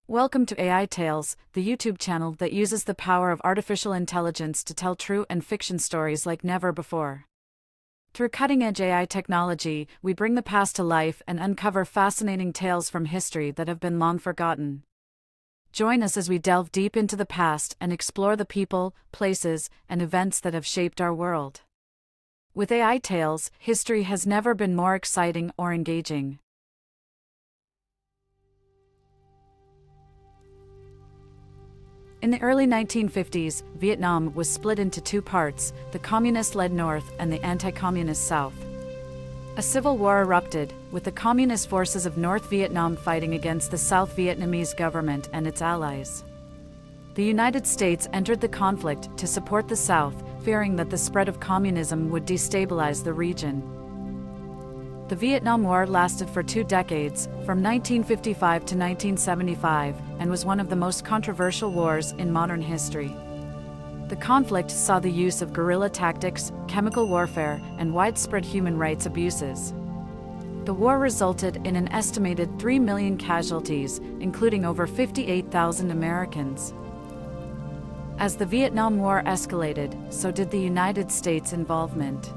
Welcome to AiTales, the YouTube channel that uses the power of artificial intelligence to tell true and fiction stories like never before. Through cutting-edge AI technology, we bring the past to life and uncover fascinating tales from history that have been long forgotten. Join us as we delve deep into the past and explore the people, places, and events that have shaped our world. With AiTales, history has never been more exciting or engaging. In the early 1950s, Vietnam was split into two parts, the communist-led North and the anti-communist South. A civil war erupted, with the communist forces of North Vietnam fighting against the South Vietnamese government and its allies. The United States entered the conflict to support the South, fearing that the spread of communism would destabilize the region. The Vietnam War lasted for 2 decades, from 1955 to 1975, and was one of the most controversial wars in modern history. The conflict saw the use of guerrilla tactics, chemical warfare, and widespread human rights abuses. The war resulted in an estimated 3 million casualties, including over 58,000 Americans. As the Vietnam War escalated, so did the United States' involvement.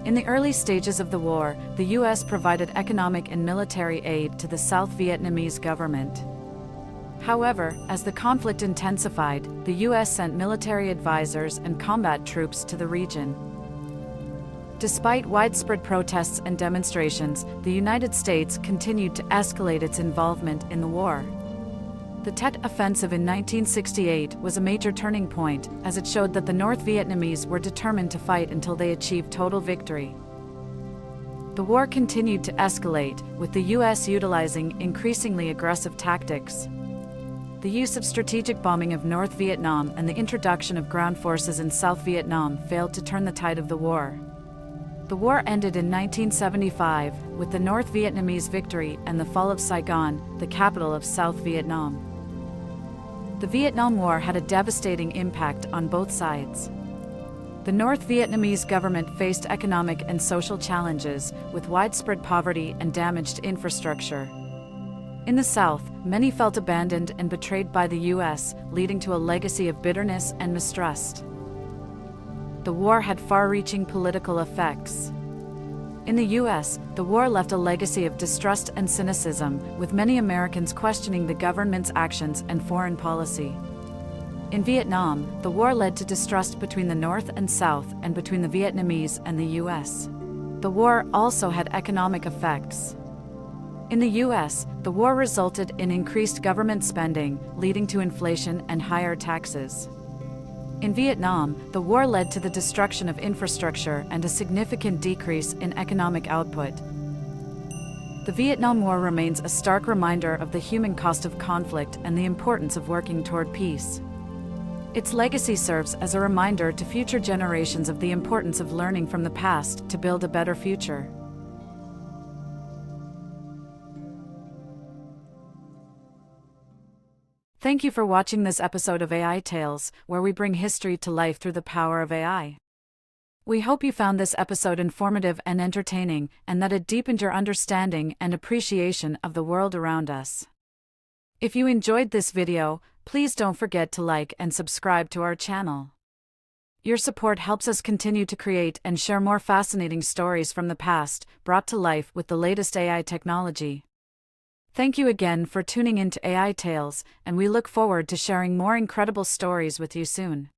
In the early stages of the war, the U.S. provided economic and military aid to the South Vietnamese government. However, as the conflict intensified, the U.S. sent military advisors and combat troops to the region. Despite widespread protests and demonstrations, the United States continued to escalate its involvement in the war. The Tet Offensive in 1968 was a major turning point, as it showed that the North Vietnamese were determined to fight until they achieved total victory. The war continued to escalate, with the U.S. utilizing increasingly aggressive tactics. The use of strategic bombing of North Vietnam and the introduction of ground forces in South Vietnam failed to turn the tide of the war. The war ended in 1975, with the North Vietnamese victory and the fall of Saigon, the capital of South Vietnam. The Vietnam War had a devastating impact on both sides. The North Vietnamese government faced economic and social challenges, with widespread poverty and damaged infrastructure. In the South, many felt abandoned and betrayed by the U.S., leading to a legacy of bitterness and mistrust. The war had far-reaching political effects. In the U.S., the war left a legacy of distrust and cynicism, with many Americans questioning the government's actions and foreign policy. In Vietnam, the war led to distrust between the North and South and between the Vietnamese and the U.S. The war also had economic effects. In the U.S., the war resulted in increased government spending, leading to inflation and higher taxes. In Vietnam, the war led to the destruction of infrastructure and a significant decrease in economic output. The Vietnam War remains a stark reminder of the human cost of conflict and the importance of working toward peace. Its legacy serves as a reminder to future generations of the importance of learning from the past to build a better future. Thank you for watching this episode of AiTales, where we bring history to life through the power of AI. We hope you found this episode informative and entertaining, and that it deepened your understanding and appreciation of the world around us. If you enjoyed this video, please don't forget to like and subscribe to our channel. Your support helps us continue to create and share more fascinating stories from the past, brought to life with the latest AI technology. Thank you again for tuning in to AiTales, and we look forward to sharing more incredible stories with you soon.